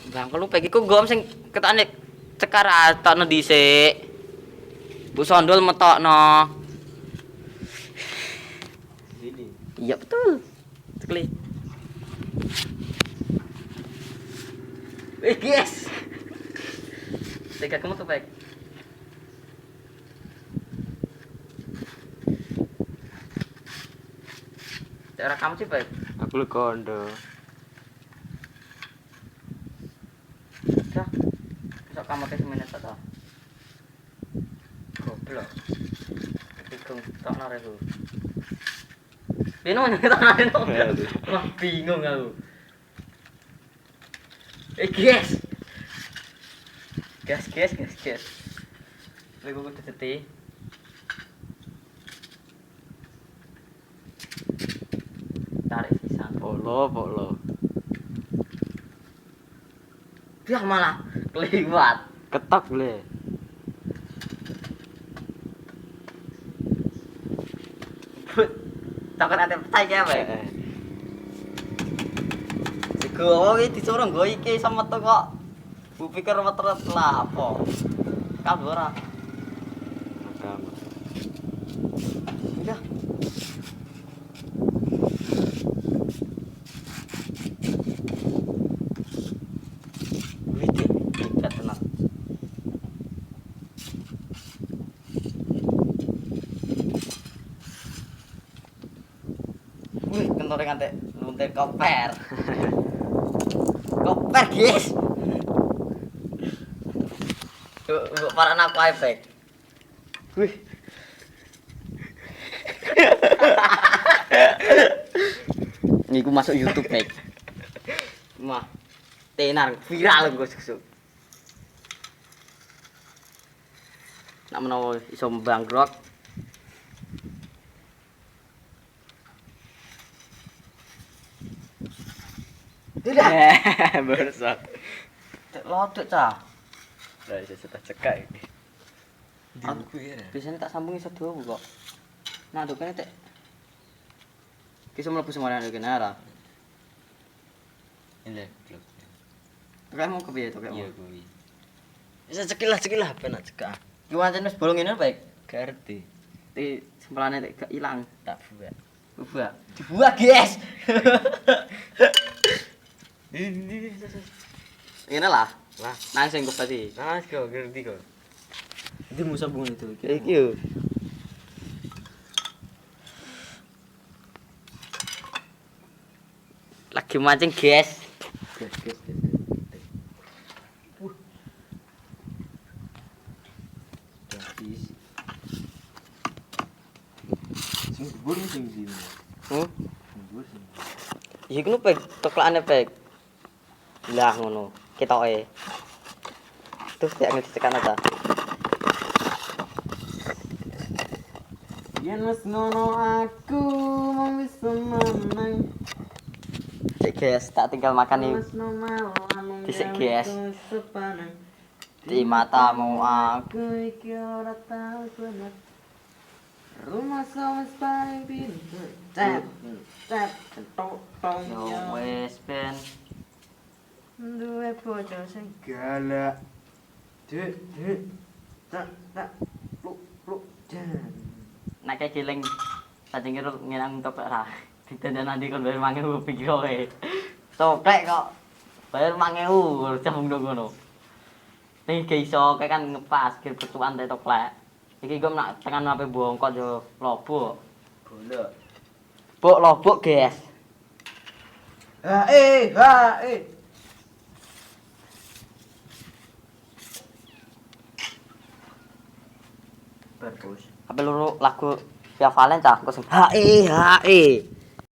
Bang, lu pegi ku gom sing ketane cekar atokno dhisik. Bu sondol metokno. Sini. Iya betul. Sekali. Guys. Tiga kamu tuh baik. Cara kamu sih baik. Aku lu kondo. Dah. Besok kamu tes menit atau? Goblok. Bingung tak narik aku. Bingung tak narik aku. Wah bingung aku. Guys. Gas. Lagi kudu teti. Tarik pisan. Polo. Dia malah keliwat. Ketok boleh. Takkan ada percaya apa ya? Gue iki disuruh gue iki sama tuh kok. Bu pikir metret lah apa? Kabur ora. Agama. Udah. Wih, ikat tenang. Wih, kentor ngante luntir koper. Koper, guys. Mbok para anak ae, Bek. Wih. Niku masuk YouTube, Bek. Mah. Tenar viral gue sesuk. Nak menawa iso bangkrut. Tidak. Bersat. Lodok cah. Lah iso tak cekak iki. Biasanya tak sambung iso dua kok. Nah, dukane tek. Kisah mlebu sembarang kene ora. Ini blok. Kayak mau kepiye to kayak Iya mau. kuwi. Bisa cekilah penak cekak. Ki wancen wis bolong ngene baik. Garti. Ti sempelane tek gak ilang. Tak buat. Buah. Dibuah, guys. Ini. Ngene lah. Lah, Nang sing kepati. nah kau ngerti kau. Itu musa bunga itu. Iki yo. Lagi mancing, guys. Gas. Gratis. Sing buru sing sini. Buru sing. Iki ku pek toklane pek. Lah ngono, ketoke. Terus ya ngecekan aja. Yen wis ngono aku mau bisa menang. Cek guys, tak tinggal makan nih. Wis normal Disik, guys. sepanang. Di matamu aku. Aku iki ora tau bener. Rumah sawes paling pintu. Cep tok Yo wes ben. duwe bojo sing galak. Dek. Tak. Pluk. Jan. Nek kayak giling tadi ngira ngenang topek ra. Ditenda nanti kon bayar 5.000 pikir kowe. Topek kok bayar 5.000 jam ngono. Ning ge iso kayak kan ngepas kir betuan teh toplek. Iki gue nak tangan ape bongkot yo lobok. Golek. Bok lobok, guys. Ha. Bagus. Ape luru lagu Via Valen cah, kok sing hae.